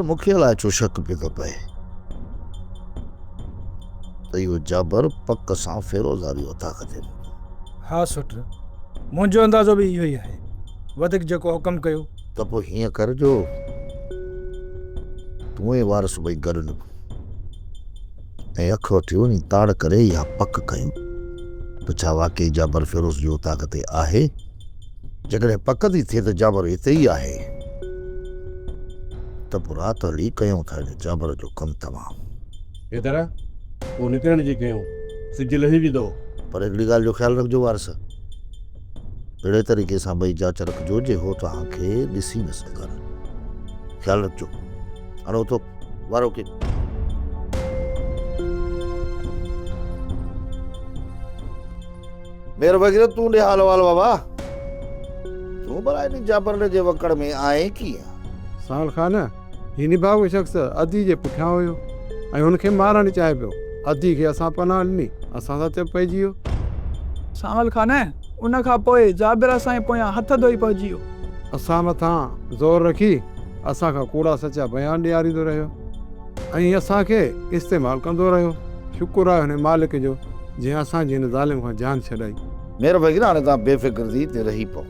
मूंखे अलाए छो शक पियो थो पए त इहो जाबर पक सां फेरोज़ारी वठा करे। हाँ सुट, मुंहिंजो अंदाज़ो बि इहो ई आहे। वधीक जेको हुकम कयो त पोइ हीअं करजो, तूं वारस ॿई गॾु निभ ऐं अख वठी वञी ताड़ करे या पक कयूं त छा वाकई जाबर फिरोज़ जो ताक़त आहे। जेकॾहिं पक थी थिए त जाबर हिते ई आहे त पोइ राति हली कयूं था जाबर जो कमु तमामु। इधर पोइ निकिरण जी कयूं, सिज लही वेंदो। पर हिकिड़ी ॻाल्हि जो ख़्यालु रखिजो वारस, अहिड़े तरीक़े सां भई जांच रखिजो जे हो तव्हांखे ॾिसी न सघनि। ख़्यालु रखिजो। हाणे उथो वारो के मेर वग़ैरह तूं ॾे हाल वाल बाबा, तूं भला जाबर जे वकड़ में आहे कीअं? साल खान ही निभाउ शख़्स अदी जे पुठियां हुयो ऐं हुनखे मारणु चाहे पियो। अदी खे असां पनाह ॾिनी, असां सां चप पइजी वियो। सावल खान उन खां पोइ जाबिर असांजे पोयां हथ धोई पहुची वियो। असां मथां ज़ोर रखी असांखां कूड़ा सचा बयान ॾियारींदो रहियो ऐं असांखे इस्तेमालु कंदो रहियो। शुक्र आहे हुन मालिक जो जंहिं असांजी हिन ज़ालिम खां जान छॾाई। मेर वग़ैरह हाणे तव्हां बेफ़िक्र थी हिते रही पओ।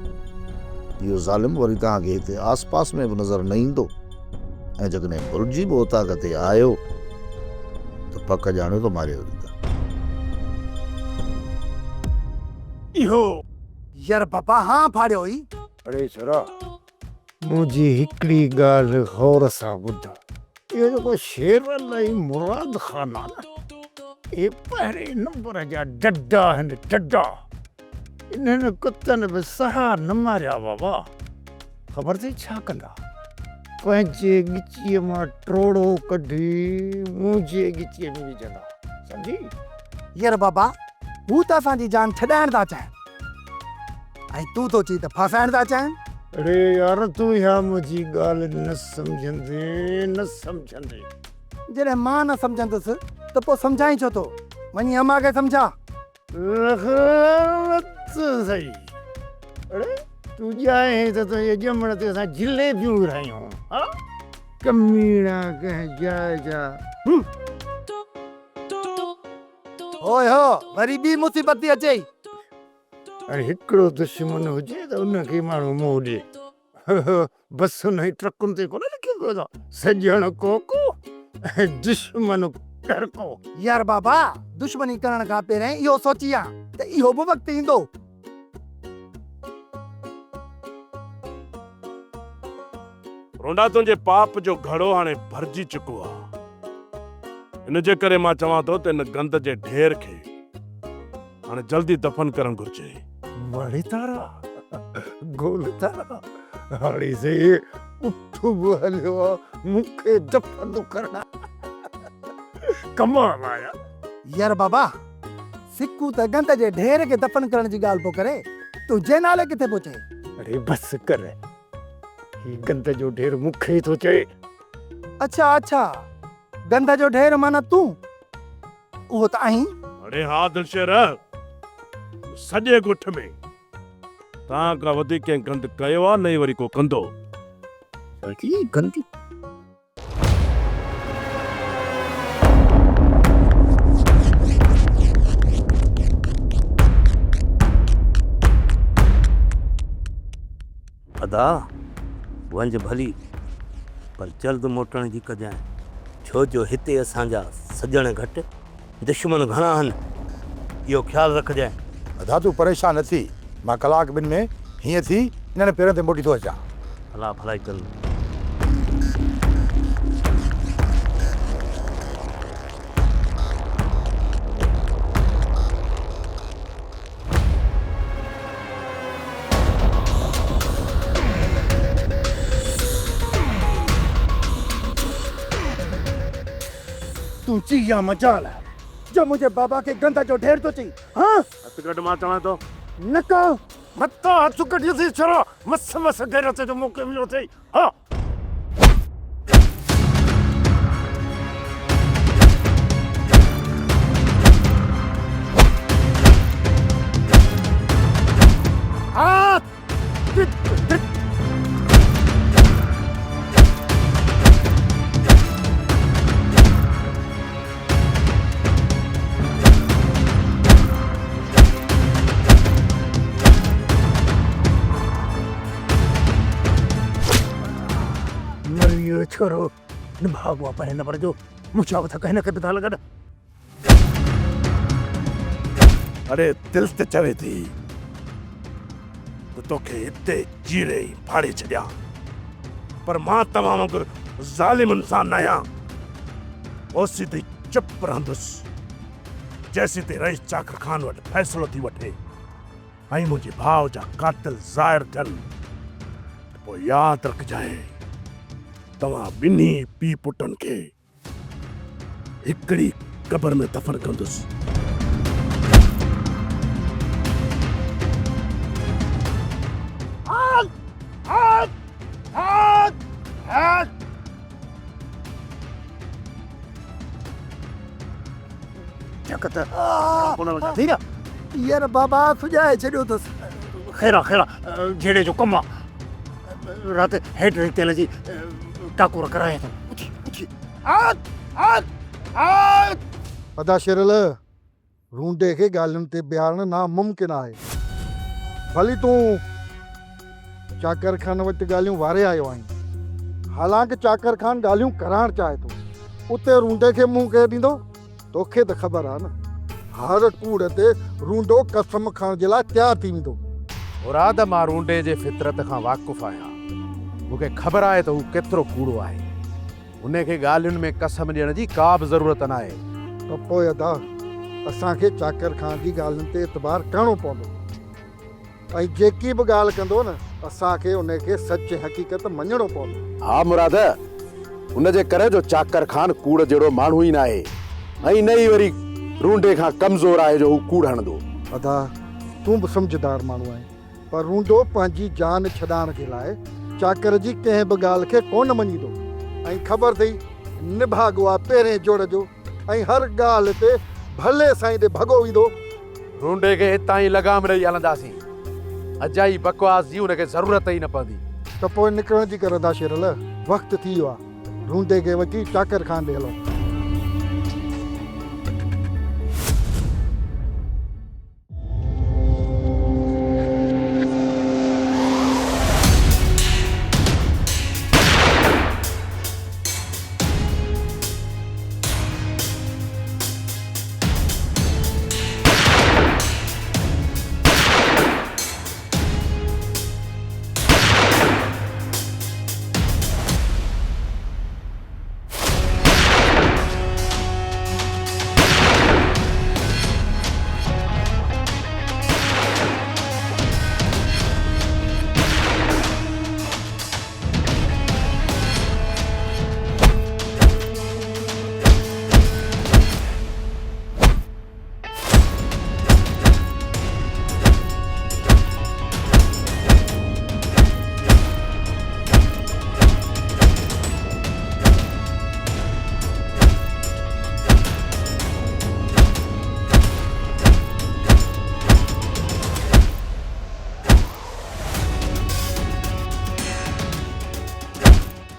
इहो ज़ालिम वरी तव्हांखे हिते आस पास में बि नज़र न ईंदो ऐं जेकॾहिं भुलिजी बि ताक़त ते आयो त पक ॼाणियो त मारियो वेंदो। इहो यार बाबा हाँ फाड़ियो ई। अरे छोरा, मुंहिंजी हिकिड़ी ॻाल्हि गौर सां ॿुध। इहो जेको शेर अलाई मुराद ख़ान आहे न, इहे पहिरें नंबर जा डड्डा आहिनि, डड्डा। इन्हनि कुतनि बि सहा न मारिया बाबा। ख़बर अथई छा कंदा? पंहिंजे गिचीअ मां ट्रोड़ो कढी मुंहिंजे गिचीअ में विझंदा, सम्झी? यार बाबा हू त असांजी जान छॾाइण था चाहिनि ऐं तूं थो चई त फासाइण था चाहिनि। अरे यार तूं इहा मुंहिंजी ॻाल्हि न सम्झंदे, न सम्झंदे। जॾहिं मां न सम्झंदुसि त पोइ सम्झाई छो थो? वञी अम्मा खे सम्झा। सही। अरे तूं ॼाए त तुंहिंजे ॼमण ते असां जिलेबियूं विरहायूं। कमीना कंहिं जाइ जा। ओए हो वरी ॿी मुसीबत थी अचे। अरे हिकिड़ो दुश्मन हुजे त उनखे माण्हू मोह ॾे। बस हुन जी ट्रकुनि ते कोन लिखियो पियो अथव सॼण कोको ऐं दुश्मन करको। यार बाबा दुश्मनी करण खां पहिरियों इहो सोची आ त इहो बि वक़्तु ईंदो। रोंडा तुंहिंजे पाप जो घड़ो हाणे भरिजी चुको आहे। इन जे करे मां चवां थो त इन गंद जे ढेर खे हाणे जल्दी दफ़न करणु घुर्जे। बड़ी तारा गोल तारा हाणे से उठ बि हलियो आहे, मूंखे दफ़न करणा। कमाल आया। यार बाबा सिकू त गंद जे ढेर खे दफ़न करण जी ॻाल्हि पोइ करे, तूं जे नाले किथे पहुचे? अरे बस कर, ही गंद जो ढेर मूंखे थो चए। अच्छा अच्छा, गंद जो ढेर माना तूं? उहो त आहीं। अरे हा दिलशेर, सॼे ॻुठ में तव्हां खां वधीक कंहिं गंद कयो आहे, न वरी को कंदो। गंदी अदा वंज भली पर जल्द मोटण जी कजांइ, छो जो हिते असांजा सजण घटि दुश्मन घणा आहिनि, इहो ख़्यालु रखजांइ। अदा तूं परेशान न थी, मां कलाक ॿिनि में हीअं थी इन्हनि पेरनि ते मोटी थो अचां। भला भलाई कनि। तूं ची या मजाल है जो मुझे बाबा के गंदा जो ढेर तो चई। हाँ हथ कढ, मां चवां थो। न कहो मत हथ कढी थी छोरा, मस मस घर ते जो मूंखे मिलियो अथई। हाँ छोरो निभागो पर न पर जो मुझा बता कहने के पता लगा। अरे दिल ते चवे थी तो तोखे हिते जीरे ई फाड़े छॾिया, पर मां तव्हां वांगुरु ज़ालिम इंसान न आहियां। ओसी ताईं चुप रहंदुसि जैसी ते रईस चाकर खान वटि फ़ैसिलो थी वठे ऐं मुंहिंजे भाउ जा कातिल ज़ाहिर थियनि। पोइ यादि रखजांइ, तव्हां ॿिन्ही पीउ पुटनि खे हिकिड़ी क़बर में दफ़न कंदुसि। यार बाबा सुझाए छॾियो अथसि। खैरा खैरा जेड़े जो कम रात हेड तेल जी टाकुर कराए तो उठी उठी अदा शिरल रूंडे खे ॻाल्हियुनि ते बिहारण नामुमकिन आहे। भली तूं चाकर खान वटि ॻाल्हियूं वारे आयो आहीं, हालांकि चाकर खान ॻाल्हियूं कराइण चाहे थो, उते रूंडे खे मुंहुं केरु ॾींदो? तोखे त ख़बर आहे न, हर कूड़ ते रूंडो कसम खणण जे लाइ तयारु थी वेंदो। मुराद मां रूंडे जे फितरत खां वाक़ुफ़ आहियां, मूंखे ख़बर आहे त हू केतिरो कूड़ो आहे। उन खे ॻाल्हियुनि में कसम ॾियण जी का बि ज़रूरत न आहे। त पोइ अदा असांखे चाकर खान जी ॻाल्हियुनि ते एतबार करिणो पवंदो, ऐं जेकी बि ॻाल्हि कंदो न असांखे उनखे सच हक़ीक़त मञणो पवंदो। हा मुराद, उन जे करे जो चाकर खान कूड़ जहिड़ो माण्हू ई न आहे, ऐं न ई वरी रूंडे खां कमज़ोर आहे जो हू कूड़ हणंदो। अदा तूं बि सम्झदार माण्हू आहीं, पर रूंडो पंहिंजी जान छॾाइण जे लाइ चाकर जी कंहिं बि ॻाल्हि खे कोन मञींदो, ऐं ख़बर अथई निभागो आहे पहिरें जोड़ जो, ऐं हर ॻाल्हि ते भले साईं ॾे भॻो वेंदो। रूंडे खे हितां ई लगाम ॾेई हलंदासीं, अजाई बकवास जी उनखे ज़रूरत ई न पवंदी। त पोइ निकिरण जी करंदा शेरल, वक़्तु थी वियो आहे, रूंडे खे वठी चाकर खान ॾे हलो।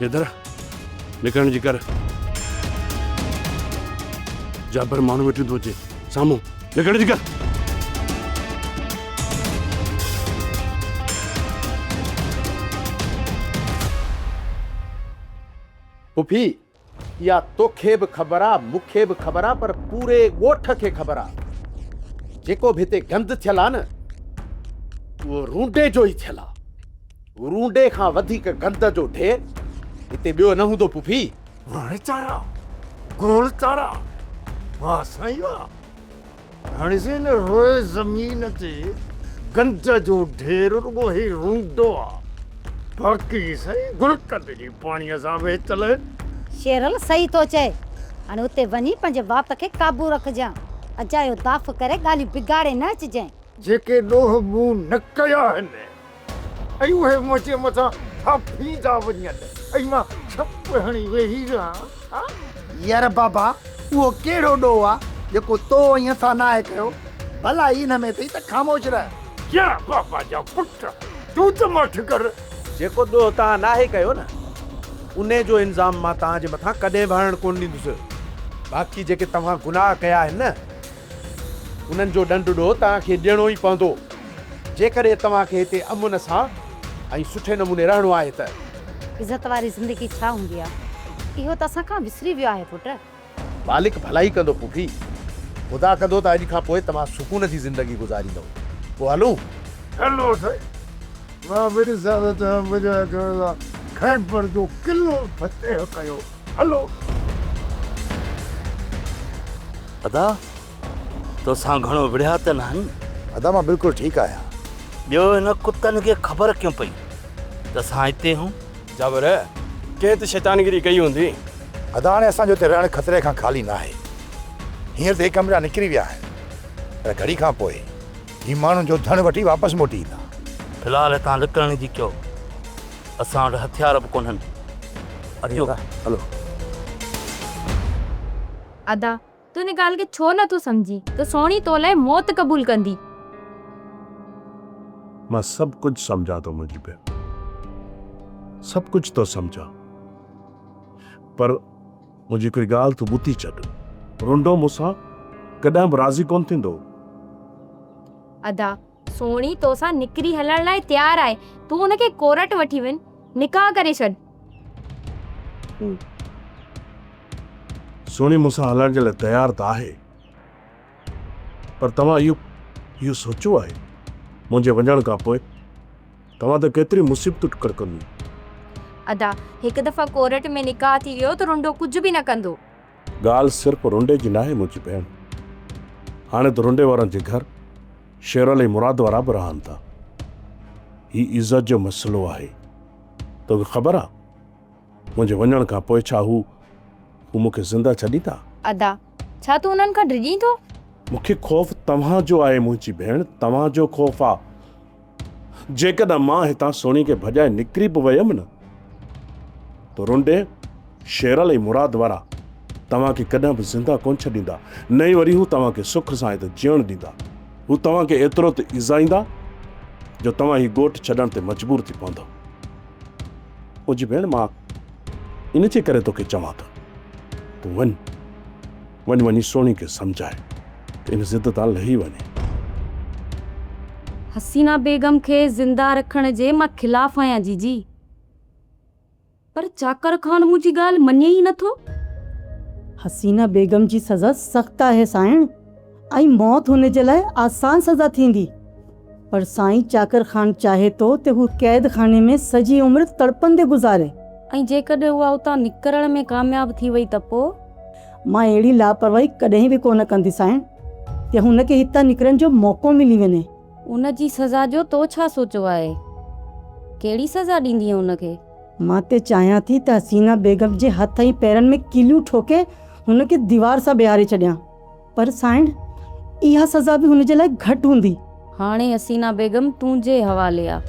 इधर निकरण जी कर, जाबर माण्हू वेठी थो अचे साम्हूं, निकरण जी कर। पुफी, इहा तोखे बि ख़बर आहे, मूंखे बि ख़बर आहे, पर पूरे ॻोठ खे ख़बर आहे जेको बि हिते गंद थियल आहे न उहो रूंडे जो ई थियल आहे। रूंडे खां वधीक गंद जो ढेर हिते ॿियो न हूंदो पुफी। हाणे चारा गोल चारा वाह साईं वाह। हाणे से न रोए ज़मीन ते गंद जो ढेर रुगो ही रूंडो आहे, बाक़ी साईं गुलकंद जी पाणीअ सां वेचल। शेरल सही तो चए, हाणे उते वञी पंहिंजे वात खे काबू रखजां, अजायो दाफ़ करे ॻाल्हियूं बिगाड़े न अचिजांइ। जेके ॾोह मूं न कया आहिनि ऐं उहे मुंहिंजे मथां थापींदा वञनि ऐं मां छप हणी वेही रहां। यार बाबा उहो कहिड़ो ॾोह आहे जेको तो ईअं सां न आहे कयो? भला इन में अथई त ख़ामोश रह। क्या बाबा जा पुट, तूं त मठ कर। जेको ॾोह तव्हां नाहे कयो न उन जो इल्ज़ाम मां तव्हांजे मथां कॾहिं बि हणणु कोन ॾींदुसि। बाक़ी जेके तव्हां गुनाह कया आहिनि न उन्हनि जो ॾंडु ॾोह तव्हांखे ॾियणो ई पवंदो, जेकॾहिं तव्हांखे हिते अमुन सां ऐं सुठे नमूने रहणो आहे त। इज़त वारी ज़िंदगी छा हूंदी आहे? इहो त असां खां विसरी वियो आहे पुट। मालिक भलाई कंदो पुफी, ख़ुदा कंदो त अॼु खां पोइ तव्हां सुकून जी ज़िंदगी गुज़ारींदव। पोइ हलूं। हलो साईं, मां मेरी ज़्यादा वजह करण खैबर जो किलो फतेह कयो। हलो अदा तोसां घणो विढ़िया त न आहिनि? अदा मां बिल्कुलु ठीकु आहियां। ॿियो हिन कुतनि खे ख़बर कीअं पई त असां हिते हूं? जाबर कंहिं त शैतानगिरी कई हूंदी। अदा हाणे असांजो हिते रहणु ख़तरे खां ख़ाली न आहे। हींअर त हे कमरा निकिरी विया आहिनि, पर घड़ी खां पोइ ही माण्हुनि जो धन वठी वापसि मोटी ईंदा। फ़िलहाल हितां निकिरण जी कयो, असां वटि हथियार बि कोन्हनि। अचो हलो। अदा तू हिन ॻाल्हि खे छो नथो सम्झी त सोणी तो लाइ मौत क़बूल कंदी। मां सभु कुझु सम्झां थो मुंहिंजी भेण, सभु कुझु थो सम्झां, पर मुंहिंजी कोई ॻाल्हि तूं ॿुधी छॾ। रुंडो मूंसां कॾहिं बि राज़ी कोन थींदो। अदा सोणी तोसां निकिरी हलण लाइ तयार आहे, तू हुनखे कोर्ट वठी वञ, निकाह करे छॾ। सोनी मूंसां हलण जे लाइ तयार त आहे, पर तव्हां इहो सोचियो आहे मुंहिंजे वञण खां पोइ तव्हां त केतिरी मुसीबतूं कड़कंदी। अदा हिकु दफ़ा कोर्ट में निकाह थी वियो त रुंडो कुझु बि न कंदो। ॻाल्हि सिर्फ़ु रुंडे जी न आहे मुंहिंजी भेण, हाणे त रुंडे वारनि जे घर शेर अली मुराद वारा बि रहनि था। ही इज़त जो मसइलो आहे। तोखे ख़बर आहे मुंहिंजे वञण खां पोइ छा हू मूंखे ज़िंदा छॾींदा? अदा छा तू उन्हनि खां डिॼी थो? मूंखे ख़ौफ़ तव्हांजो आहे मुंहिंजी भेण, तव्हांजो ख़ौफ़ आहे। जेकॾहिं मां हितां सोनी खे भॼाए निकिरी बि वियमि न त रुंडे शेर अली मुराद वारा तव्हांखे कॾहिं बि ज़िंदा कोन छॾींदा। न ई वरी हू तव्हांखे सुख सां हिते जीअण ॾींदा। हू तव्हांखे एतिरो त इज़ाईंदा जो तव्हां ही ॻोठु छॾण ते मजबूर थी पवंदव। मुंहिंजी भेण मां इन जे करे तोखे चवां थो, तूं वञी सोनी खे सम्झाए त इन ज़िद तां लही वञे। हसीना बेगम खे ज़िंदा रखण जे मां ख़िलाफ़ आहियां जीजी, पर चाकर खान मुंहिंजी ॻाल्हि मञे ई नथो। हसीना बेगम जी सज़ा सख़्त आहे साईं, ऐं मौत हुन जे लाइ आसान सज़ा थींदी, पर साईं चाकर खान चाहे तो त हू क़ैद खाने में सॼी उमिरि तड़पंदे गुज़ारे। ऐं जेकॾहिं उहा उतां निकिरण में कामयाब थी वई त पोइ? मां अहिड़ी लापरवाही कॾहिं बि कोन कंदी साईं त हुनखे हितां निकिरण जो मौक़ो मिली वञे। उन जी सज़ा जो तो छा सोचो आहे? कहिड़ी सज़ा ॾींदी उनखे? मां ते चाहियां थी त हसीना बेगम जे हथ ऐं पेरनि में कीलियूं ठोके हुनखे दीवार सां ॿिहारे छॾियां, पर साईं इहा सज़ा बि हुन जे लाइ घटि हूंदी। हाणे हसीना बेगम तुंहिंजे हवाले आहे,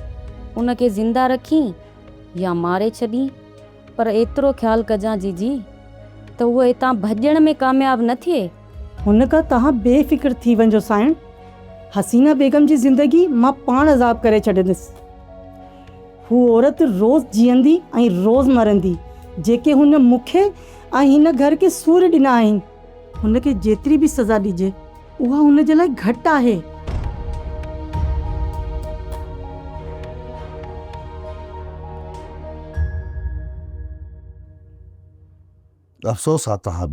उनखे ज़िंदा रखी या मारे छॾी, पर एतिरो ख़्यालु कजां जीजी त उहो हितां भॼण में कामयाब न थिए। हुन खां तव्हां बेफ़िक्र थी वञो साईं, हसीना बेगम जी ज़िंदगी मां पाण अज़ाब करे छॾंदसि। हू औरत रोज़ जीअंदी ऐं रोज़ मरंदी, जेके हुन मूंखे ऐं हिन घर खे सूर ॾिना आहिनि। हुनखे जेतिरी बि सज़ा ॾिजे उहा हुन जे लाइ घटि आहे। अफ़सोस आहे तव्हां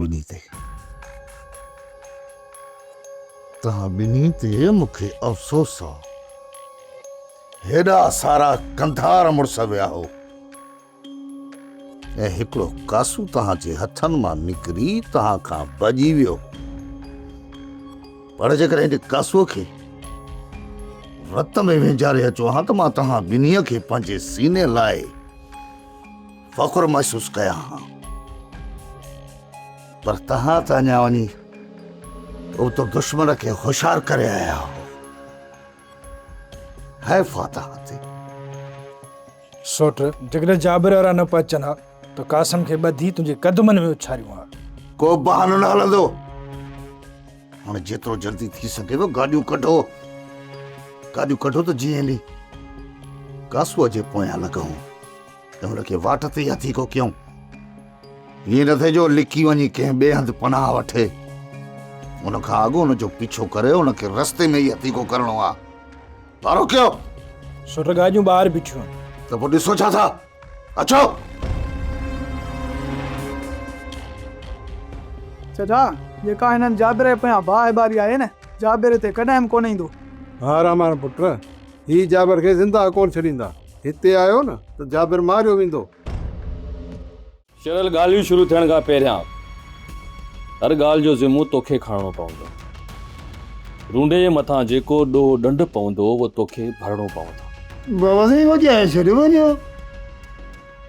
ॿिन्ही ते मूंखे अफ़सोस आहे। हेॾा सारा कंधार मुड़ुस विया हो ऐं हिकिड़ो कासू तव्हांजे हथनि मां निकिरी तव्हां खां भॼी वियो। पर जेकॾहिं हिन कासूअ खे रत में वेंझारे अचो हा त मां तव्हां ॿिन्हीअ खे पंहिंजे सीने लाइ फ़ख़्रु महसूसु कयां हा, पर तव्हां त अञा वञी तो दुश्मन खे होशियार करे आया हो। हैफ़ आहे तव्हां ते। सोट जेकॾहिं जाबिर वारा न पहुचनि हा त कासम खे ॿधी तुंहिंजे कदमनि में उछारियूं हा। को बहानो न हलंदो। हाणे जेतिरो जल्दी थी सघेव गाॾियूं कढो त जीअं नी कासूअ जे पोयां लॻूं ऐं हुनखे वाट ते हथी को कयूं। हीअं न थिए जो लिकी वञी कंहिं ॿिए हंधि पनाह वठे, उनखां अॻु हुनजो पीछो करे हुनखे रस्ते में ई हथी को करणो आहे। वारो कयो। सुठ गाॾियूं ॿाहिरि बीठियूं त पोइ ॾिसो छा था। अचो। चचा जेका हिननि जाबिर जे पोयां बाहि बारी आहे न जाबिर ते कॾहिं बि कोन ईंदो। हा रामान पुट, ही जाबिर खे ज़िंदा कोन छॾींदा। हिते आयो न त जाबिर मारियो वेंदो। शरल ॻाल्हियूं शुरू थियण खां पहिरियां हर ॻाल्हि जो ज़िम्मो तोखे खणणो पवंदो। रूंडे जे मथां जेको ॾोह ॾंड पवंदो उहो तोखे भरणो पवंदो। बाबा साईं वो जाए छॾियो वञो।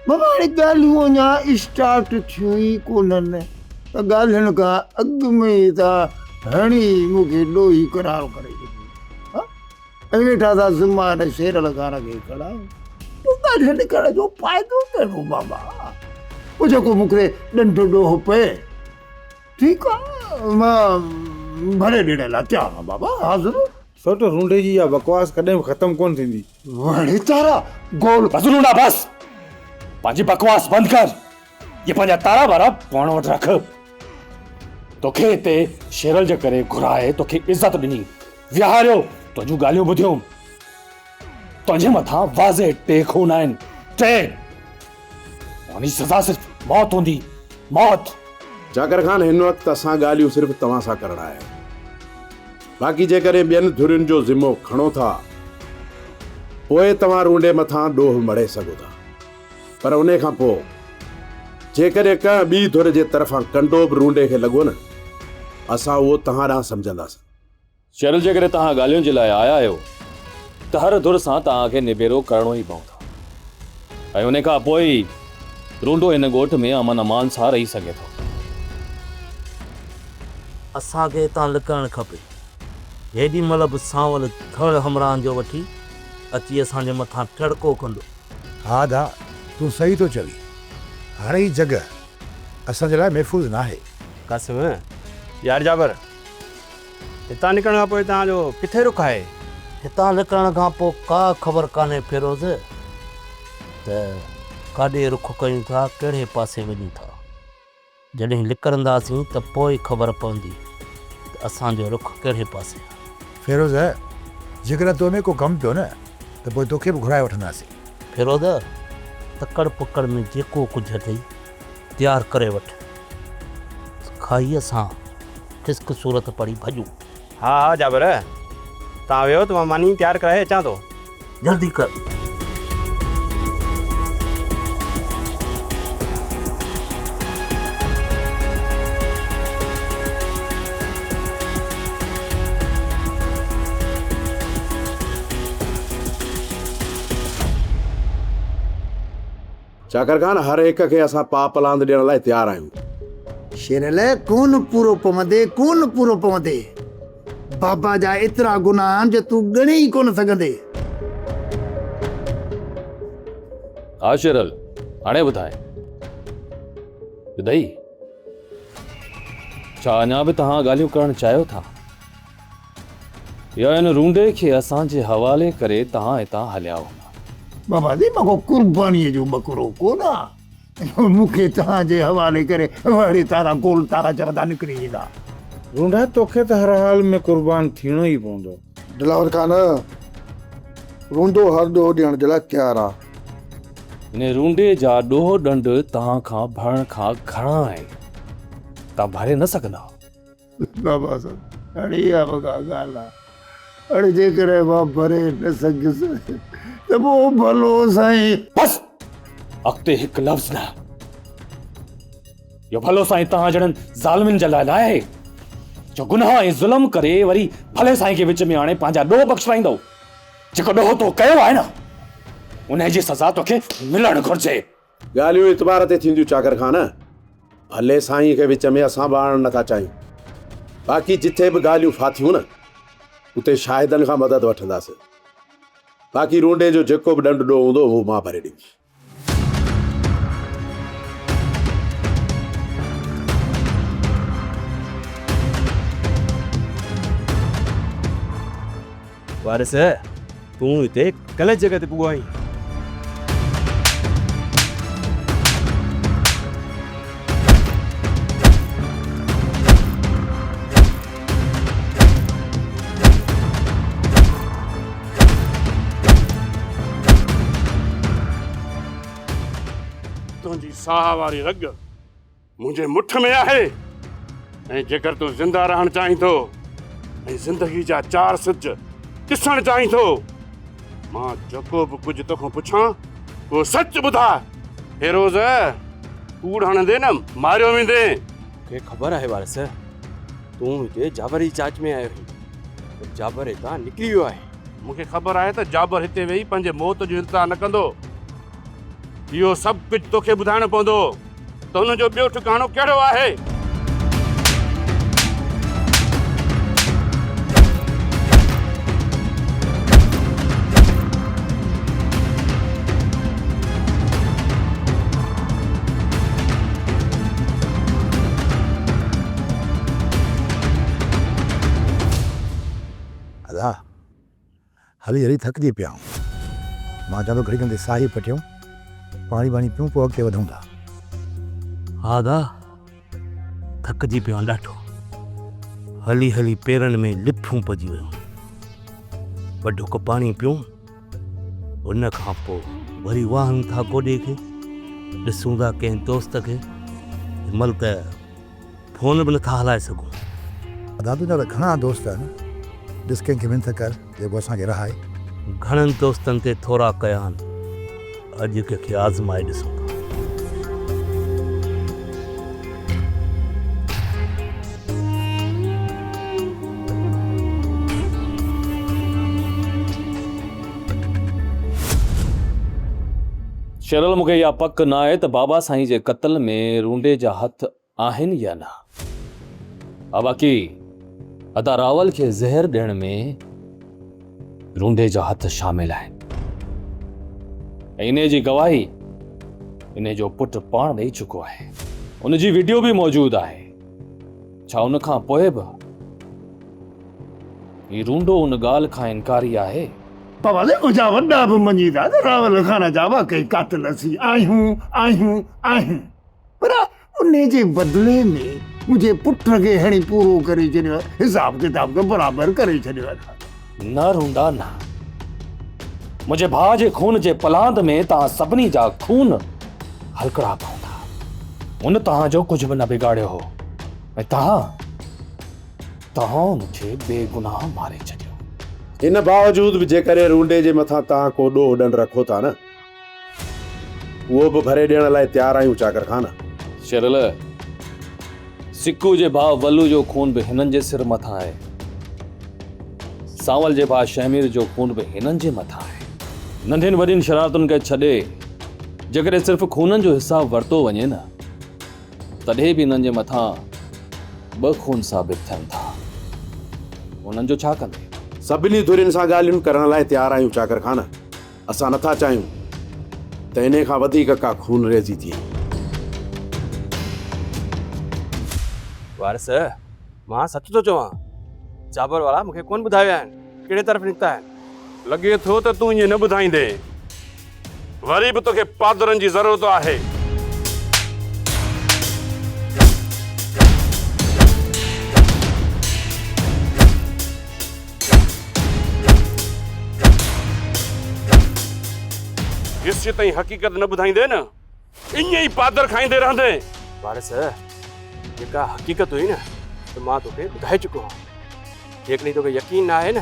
बाबा हाणे ॻाल्हियूं अञा स्टार्ट थियूं ई कोन्हनि त ॻाल्हियुनि खां अॻु में ई तव्हां हणी मूंखे ॾोही करार करे ॾिनी। ऐं वेठा था ज़िम्मा हिन शेरल खान खे खणायो। तूं ॻाल्हियुनि करण जो फ़ाइदो कहिड़ो बाबा? पोइ जेको मूंखे ॾंड ॾोह पए ठीकु आहे, मां भरे ॾियण लाइ तयारु आहियां बाबा, हाज़िर। सोट रूंडे जी इहा बकवास कॾहिं बि ख़तमु कोन थींदी। वणे तारा गोल बस रूंडा बस, पंहिंजी बकवास बंदि कर। ये पंहिंजा तारा वारा पाण वटि रख। तोखे हिते शेरल जे करे घुराए, तोखे इज़त ॾिनी, विहारियो, तुंहिंजूं ॻाल्हियूं ॿुधियूं। तुंहिंजे मथां वाज़े टे खून आहिनि, टे। उनजी सज़ा सिर्फ़ मौत हूंदी, मौत। जाकर खान हिन वक़्तु असां ॻाल्हियूं सिर्फ़ु तव्हां सां करणा आहिनि। बाक़ी जेकॾहिं ॿियनि धुरियुनि जो ज़िम्मो खणो था पोइ तव्हां रूंडे मथां ॾोह मड़े सघो था, पर उन खां पोइ जेकॾहिं कंहिं ॿी धुर जे तरफ़ां कंडो बि रूंडे खे लॻो न, असां उहो तव्हां ॾांहुं सम्झंदासीं। शेरल जे करे तव्हां ॻाल्हियुनि जे लाइ आया आहियो त हर धुर सां तव्हांखे निबेरो करणो ई पवंदो। ऐं उन खां पोइ ई रूंडो हिन ॻोठ में अमन अमान सां रही सघे थो। असांखे हितां लिकणु खपे। हेॾी महिल बि सांवल थड़ हमराहनि जो वठी अची असांजे मथां टड़को कंदो। हा दा, तूं सही थो चवी। हाणे ही जॻह असांजे लाइ महफ़ूज़ न आहे। कसम यार जाबर, हितां निकिरण खां पोइ तव्हांजो किथे रुख आहे? हितां निकिरण खां पोइ का ख़बर कान्हे फिरोज़ त काॾे रुख कयूं था, कहिड़े पासे वञूं था। जॾहिं निकिरंदासीं त पोइ ख़बर पवंदी त असांजो रुख कहिड़े पासे आहे। फिरोज़, जेकॾहिं तो में को कमु पियो न त पोइ तोखे बि घुराए वठंदासीं। फिरोज़, तकड़ पकड़ में जेको कुझु अथई तयारु करे वठ। खाई असां ख़िस्क सूरत पढ़ी भॼूं। हा हा जाबर, तव्हां वियो त मां मानी तयारु कराए अचां थो। जल्दी कर। जाकर खान, हर एक खे असां पाप लांद ॾियण लाइ तयारु आहियूं। शेरल कोन पूरो पवंदे, कोन पूरो पवंदे। बाबा जा एतिरा गुनाह आहिनि जो तूं ॻणे ई कोन सघंदे। हा शेरल, हाणे ॿुधाए ॿुधाई, छा अञा बि तव्हां ॻाल्हियूं करणु चाहियो था या इन रूंडे खे असांजे हवाले करे तव्हां हितां हलिया हो? बाबा जी, मको कुर्बानीअ जो बकरो कोन आहे। मूंखे तव्हांजे हवाले करे वरी तारा गोल तारा चवंदा निकिरी ईंदा। रूंडा, तोखे त हर हाल में कुर्बान थियणो ई पवंदो। दिलावर खान, रूंडो हर ॾोह ॾियण जे लाइ तयारु आहे। इन रूंडे जा ॾोह ॾंड तव्हां खां भरण खां घणा आहिनि, तव्हां भरे न सघंदा। बाबा साहब, हाणे इहा बि ॻाल्हि आहे। हाणे जेकॾहिं मां भरे न सघियुसि त पोइ भलो साईं। बस, अॻिते हिकु लफ़्ज़ न। इहो भलो साईं तव्हां जहिड़नि ज़ालिमनि जे लाइ आहे जो गुनाह ऐं ज़ुल्म करे वरी भले साईं खे विच में हाणे पंहिंजा ॾोह बख़्शाईंदो। जेको ॾोह तो कयो आहे न, उन जी सज़ा तोखे मिलणु घुरिजे। ॻाल्हियूं इतबार ते थींदियूं चाकर खान। भले साईं खे विच में असां बाणण नथा चाहियूं, बाक़ी जिथे बि ॻाल्हियूं फाथियूं न उते शाहिदनि खां मदद वठंदासीं। बाक़ी रूंडे जो जेको बि ॾंड ॾोह हूंदो उहो मां भरे ॾींदुसि। वारिस, तूं हिते ग़लति जॻह ते पुॻो आहीं। तुंहिंजी साह वारी रग मुंहिंजे मुठ में आहे। ऐं जेकर तूं ज़िंदा रहणु चाहीं थो ऐं ज़िंदगी जा 4 सिज ॾिसणु चाहीं थो, मां जेको बि कुझु तोखां पुछां उहो सच ॿुधा। फेरोज़ कूड़ हणंदे न मारियो वेंदे। मूंखे ख़बर आहे वारस, तूं हिते जाबर जी चाच में आयो आहीं, जाबर हितां निकिरी वियो आहे। मूंखे ख़बर आहे त जाबर हिते वेही पंहिंजे मौत जो इंतज़ारु न कंदो। इहो सभु कुझु तोखे ॿुधाइणो पवंदो त हुनजो ॿियो ठिकाणो कहिड़ो आहे। अदा हली हली थकिजी पिया आहियूं। मां चवां थो घड़ी कंदे साही पटियूं, पाणी वाणी पियूं, पोइ अॻिते वधूं था। हा दा, थकिजी पियो आहियां ॾाढो। हली हली पेरनि में लिफूं पइजी वियूं। ॿ ढुक पाणी पियूं, उन खां पोइ वरी वाहन था गोॾे खे, ॾिसूं था कंहिं दोस्त खे। हिनमहिल त फोन बि नथा हलाए सघूं। अदा तुंहिंजा त घणा दोस्त आहिनि, ॾिस कंहिंखे मिंथ कर जेको असांखे रहाए। घणनि दोस्तनि ते थोरा कया आहिनि, अॼु कंहिंखे आज़माए ॾिसूं था। शेरल, मूंखे इहा पक न आहे त बाबा साईं जे क़त्ल में रूंडे जा हथ आहिनि या न। बाक़ी अदा रावल खे ज़हर ॾियण में रूंडे जा हथ शामिल आहिनि। ऐं इन जी गवाही इन जो पुटु पाण ॾेई चुको आहे। उन जी वीडियो बि मौजूदु आहे। छा उन खां पोइ बि ही रूंडो उन ॻाल्हि खां इनकारी आहे? भले मुंहिंजा वॾा बि मञी था त रावल खान जा वाकई कातिल असीं आहियूं। पर उन जे बदिले में मुंहिंजे पुट खे हणी पूरो करे छॾियो, हिसाब किताब खे बराबरि करे छॾियो। न रूंडा न, मुंहिंजे भाउ जे खून जे पलांद में तव्हां सभिनी जा खून हलकड़ा पवंदा। उन तव्हांजो कुझु बि न बिगाड़ियो हो ऐं तव्हां उनखे बेगुनाह मारे छॾियो। इन बावजूद बि जेकॾहिं रूंडे जे मथां तव्हां को ॾोह ॾंड रखो था न, उहो बि भरे ॾियण लाइ तयारु आहियूं चाकर खान। शेरल, सिक्कू जे भाउ वल्लू जो खून बि हिननि जे सिर मथां आहे। सांवल जे भाउ शहमीर जो खून बि हिननि जे मथां आहे। नंढियुनि वॾियुनि शरारतुनि खे छॾे जेकॾहिं सिर्फ़ु खूननि जो हिसाब वरितो वञे न, तॾहिं बि हिननि जे मथां 2 खून साबित थियनि था। उन्हनि जो छा कंदे? सभिनी धुरियुनि सां ॻाल्हियूं करण लाइ तयारु आहियूं चाकर खान। असां नथा चाहियूं त इन खां वधीक का खून रेज़ी थिए। वारस, मां सच थो चवां, जाबर वारा मूंखे कोन ॿुधाया आहिनि कहिड़े तरफ़ निकिता आहिनि। लॻे थो त तूं ईअं न ॿुधाईंदे, वरी बि तोखे पादरनि जी ज़रूरत आहे। हिस्से ताईं हक़ीक़त न ॿुधाईंदे न, ईअं ई पादर खाईंदे रहंदे। वारस, जेका हक़ीक़त हुई न त मां तोखे ॿुधाए चुको आहियां। जेकॾहिं तोखे यकीन न आहे न,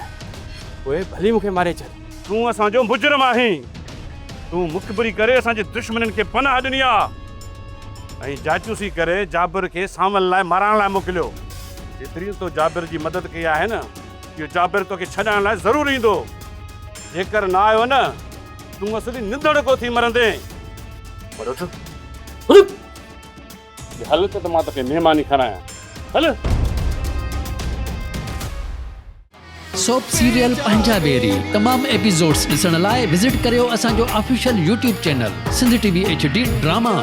पोइ भली मूंखे मारे छॾ। तूं असांजो मुजरिम आहीं। तूं मुखबिरी करे असांजे दुश्मननि खे पनाह ॾिनी आहे ऐं जाचूसी करे जाबिर खे सामल लाइ मारण लाइ मोकिलियो। जेतिरी तो जाबिर जी मदद कई आहे न, इहो जाबिर तोखे छॾण लाइ ज़रूरु ईंदो। जेकर न आयो न, तूं असली निंदड़ को थी मरंदे। हल त मां तोखे महिमानी करायां। हल। सोप सीरियल पंजाबेरी तमाम एपिसोड्स ॾिसण लाइ विज़िट करियो असांजो official YouTube channel Sindh TV HD drama.